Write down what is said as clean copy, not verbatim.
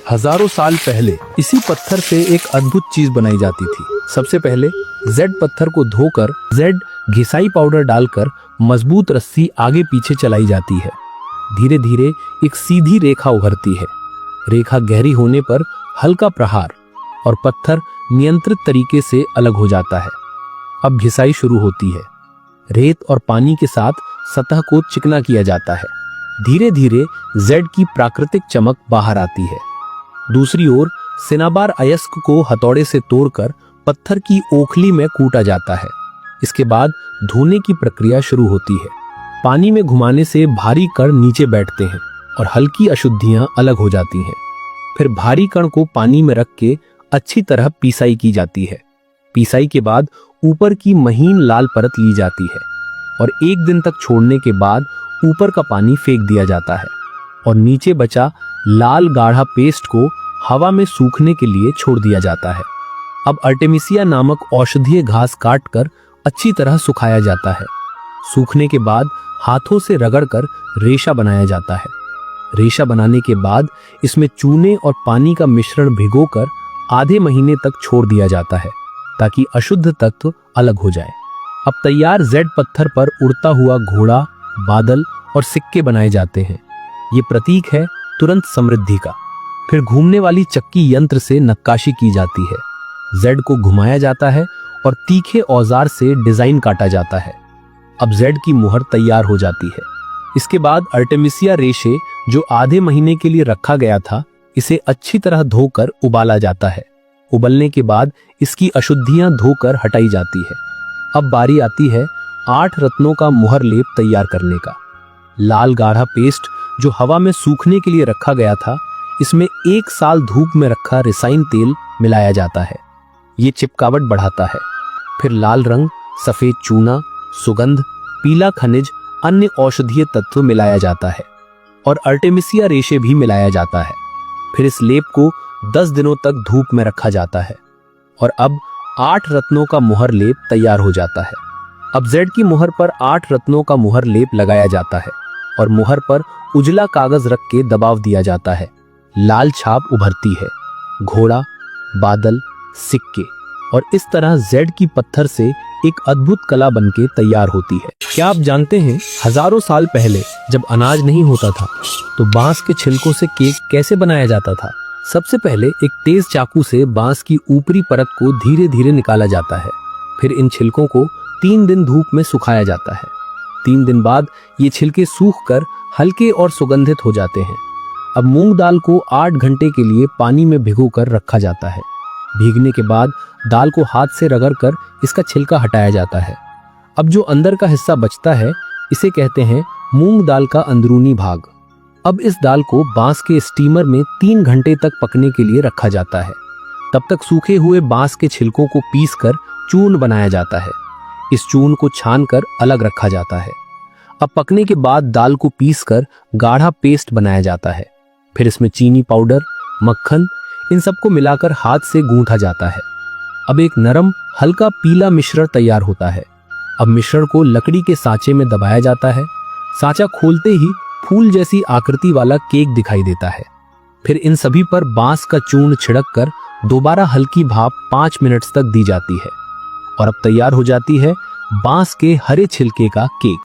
हजारों साल पहले इसी पत्थर से एक अद्भुत चीज बनाई जाती थी। सबसे पहले जेड पत्थर को धोकर जेड घिसाई पाउडर डालकर मजबूत रस्सी आगे पीछे चलाई जाती है। धीरे धीरे एक सीधी रेखा उभरती है। रेखा गहरी होने पर हल्का प्रहार और पत्थर नियंत्रित तरीके से अलग हो जाता है। अब घिसाई शुरू होती है। रेत और पानी के साथ सतह को चिकना किया जाता है। धीरे धीरे जेड की प्राकृतिक चमक बाहर आती है। दूसरी ओर सिनाबार अयस्क को हथौड़े से तोड़कर पत्थर की ओखली में कूटा जाता है। इसके बाद धोने की प्रक्रिया शुरू होती है। पानी में घुमाने से भारी कण नीचे बैठते हैं और हल्की अशुद्धियां अलग हो जाती हैं। फिर भारी कण को पानी में रख के अच्छी तरह पीसाई की जाती है। पीसाई के बाद ऊपर की महीन लाल परत ली जाती है और एक दिन तक छोड़ने के बाद ऊपर का पानी फेंक दिया जाता है और नीचे बचा लाल गाढ़ा पेस्ट को हवा में सूखने के लिए छोड़ दिया जाता है। अब अर्टेमिसिया नामक औषधीय घास काटकर अच्छी तरह सुखाया जाता है। सूखने के बाद हाथों से रगड़कर रेशा बनाया जाता है। रेशा बनाने के बाद इसमें चूने और पानी का मिश्रण भिगोकर आधे महीने तक छोड़ दिया जाता है ताकि अशुद्ध तत्व अलग हो जाए। अब तैयार जेड पत्थर पर उड़ता हुआ घोड़ा, बादल और सिक्के बनाए जाते हैं। ये प्रतीक है तुरंत समृद्धि का। फिर घूमने वाली चक्की यंत्र से नक्काशी की जाती है। जेड को घुमाया जाता है और तीखे औजार से डिजाइन काटा जाता है। अब जेड की मुहर तैयार हो जाती है। इसके बाद अर्टेमिसिया रेशे जो आधे महीने के लिए रखा गया था, इसे अच्छी तरह धोकर उबाला जाता है। उबलने के बाद इसकी अशुद्धियां धोकर हटाई जाती है। अब बारी आती है 8 रत्नों का मुहर लेप तैयार करने का। लाल गाढ़ा पेस्ट जो हवा में सूखने के लिए रखा गया था, इसमें 1 साल धूप में रखा रिसाइन तेल मिलाया जाता है। ये चिपकावट बढ़ाता है। फिर लाल रंग, सफेद चूना, सुगंध, पीला खनिज, अन्य औषधीय तत्व मिलाया जाता है और अर्टेमिसिया रेशे भी मिलाया जाता है। फिर इस लेप को 10 दिनों तक धूप में रखा जाता है और अब 8 रत्नों का मुहर लेप तैयार हो जाता है। अब जेड की मुहर पर 8 रत्नों का मुहर लेप लगाया जाता है और मुहर पर उजला कागज रख के दबाव दिया जाता है। लाल छाप उभरती है। घोड़ा, बादल, सिक्के और इस तरह जेड की पत्थर से एक अद्भुत कला बनके तैयार होती है। क्या आप जानते हैं, हजारों साल पहले जब अनाज नहीं होता था तो बांस के छिलकों से केक कैसे बनाया जाता था? सबसे पहले एक तेज चाकू से बांस की ऊपरी परत को धीरे धीरे निकाला जाता है। फिर इन छिलकों को 3 दिन धूप में सुखाया जाता है। 3 दिन बाद ये छिलके सूखकर हल्के और सुगंधित हो जाते हैं। अब मूंग दाल को 8 घंटे के लिए पानी में भिगोकर रखा जाता है। भीगने के बाद दाल को हाथ से रगड़कर इसका छिलका हटाया जाता है। अब जो अंदर का हिस्सा बचता है, इसे कहते हैं मूंग दाल का अंदरूनी भाग। अब इस दाल को बांस के स्टीमर में 3 घंटे तक पकने के लिए रखा जाता है। तब तक सूखे हुए बांस के छिलकों को पीसकर चूर्ण बनाया जाता है। इस चूर्ण को छानकर अलग रखा जाता है। अब पकने के बाद दाल को पीसकर गाढ़ा पेस्ट बनाया जाता है। फिर इसमें चीनी पाउडर, मक्खन, इन सबको मिलाकर हाथ से गूंथा जाता है। अब एक नरम हल्का पीला मिश्रण तैयार होता है। अब मिश्रण को लकड़ी के सांचे में दबाया जाता है। सांचा खोलते ही फूल जैसी आकृति वाला केक दिखाई देता है। फिर इन सभी पर बांस का चूर्ण छिड़ककर दोबारा हल्की भाप 5 मिनट तक दी जाती है और अब तैयार हो जाती है बांस के हरे छिलके का केक।